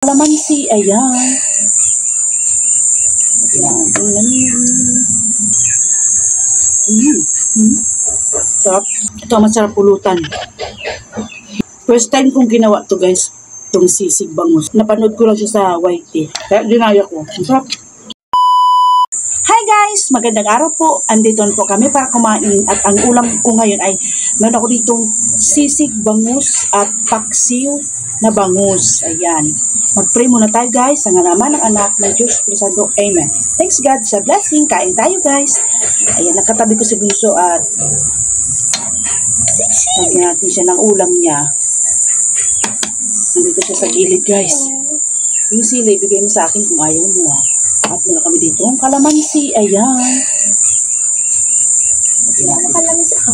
Kalamansi, ayan. Sarap. Ito ang masarap pulutan. First time kong ginawa to guys. Itong sisig bangus. Napanood ko lang siya sa YT. Kaya dinaya ko. Masarap. Hi guys! Magandang araw po. Andito po kami para kumain. At ang ulam ko ngayon ay meron ako ditong sisig bangus at paksiw na bangus. Ayan. Mag-pray muna tayo guys. Sa naman ng anak ng Diyos Santo. Amen. Thanks God sa blessing. Kain tayo guys. Ayan. Nakatabi ko si Bunso at lagyan natin siya ng ulam niya. Nandito siya sa gilid guys. Yung sili, bigay mo sa akin kung ayaw mo. At meron kami dito ang kalamansi. Ayan. Kalamansi ako.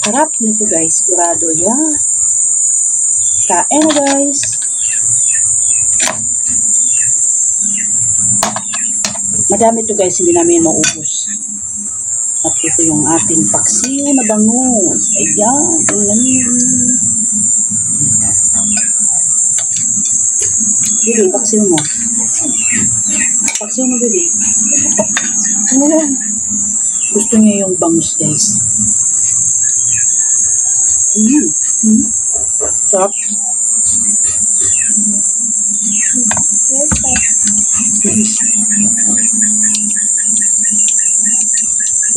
Sarap nito guys. Sigurado. Yan. Kain na guys. Madami ito guys. Hindi namin maubos. At ito yung ating paksiw na bangus. Ayan. Bibi, paksiw mo. Paksiw mo, Bibi. Gusto niya yung bangus, guys. Sarap.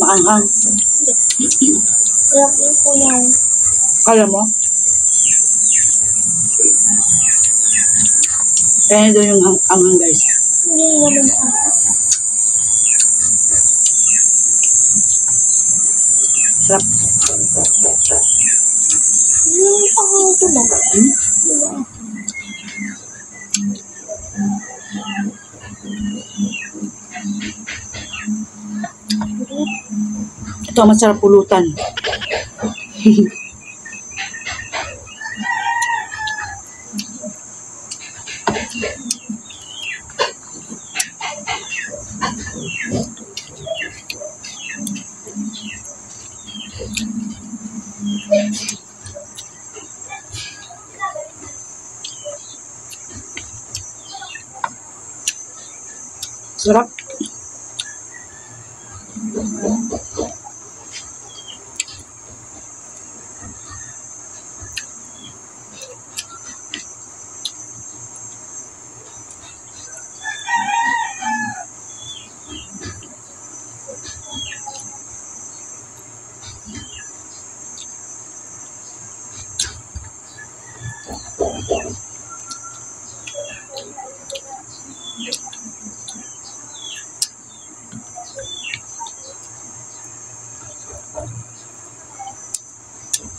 Maanghang. Laki po yan. Kala mo? Kaya doon yung anghang guys. Hindi naman ako. Sarap. Hindi ako ito ba? Hindi ako. Ito ang masarap pulutan. Sarap.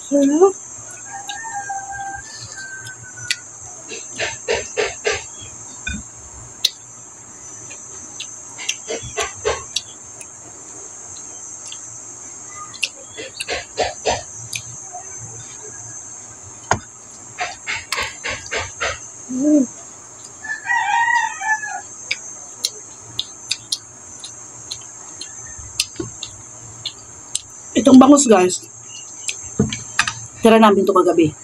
Sarap. Itong bangus guys, tira namin ito kagabi.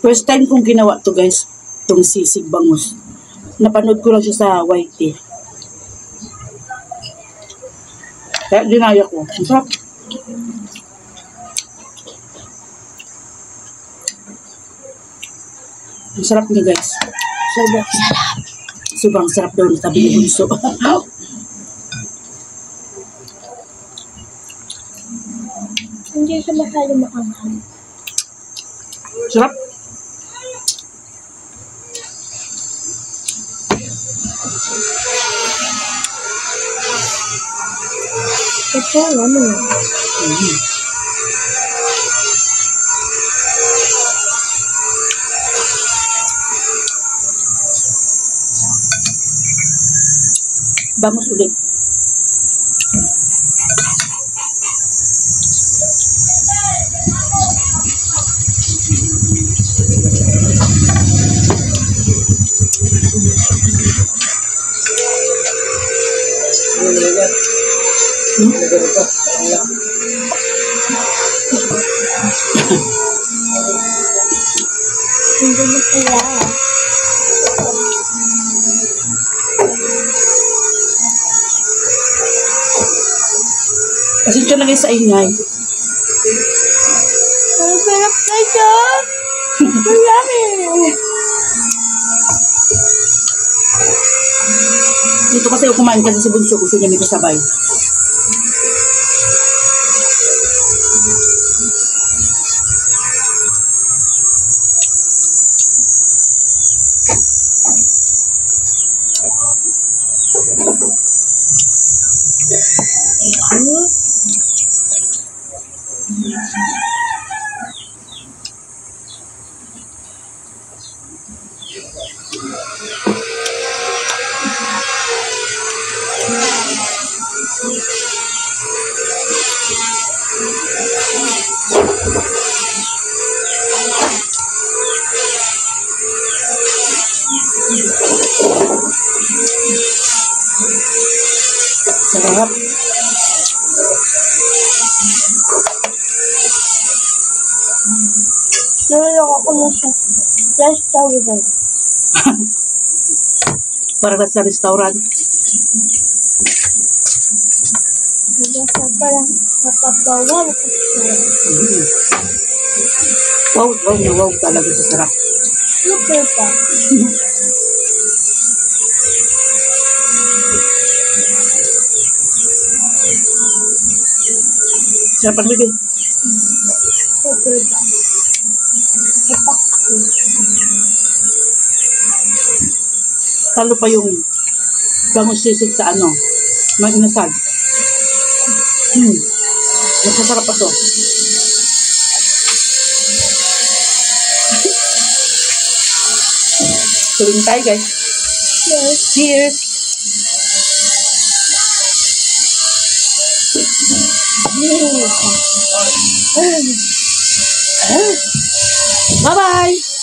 First time kong ginawa to guys, itong sisig bangus. Napanood ko lang siya sa YT. Kaya dinaya ko. Masarap. Masarap niya guys. Sobrang sarap. Sobrang sarap daw ng tabi ni Bunso. Hindi siya masyado maanghang. Sarap. Ito, ano? Bangus ulit. Hindi mo kaya. Pasensya na kayo sa ingay. Ang sarap na ito. Marami. Dito kasi ako kumain kasi si Bunso. Gusto niya may kasabay. Sarap. Nalulok ako na siya. Last thousand. Para sa restaurant. Nasa parang napapawaw ko siya. Wow, wow na wow talaga sa sarap. Super pa. Sarap ang bibi. Super pa. Kapak ko. Talo pa yung bangus sisig sa ano, mag-inasal. Masasarap pa to. Tuloy tayo guys. Yes. Cheers! Bye-bye!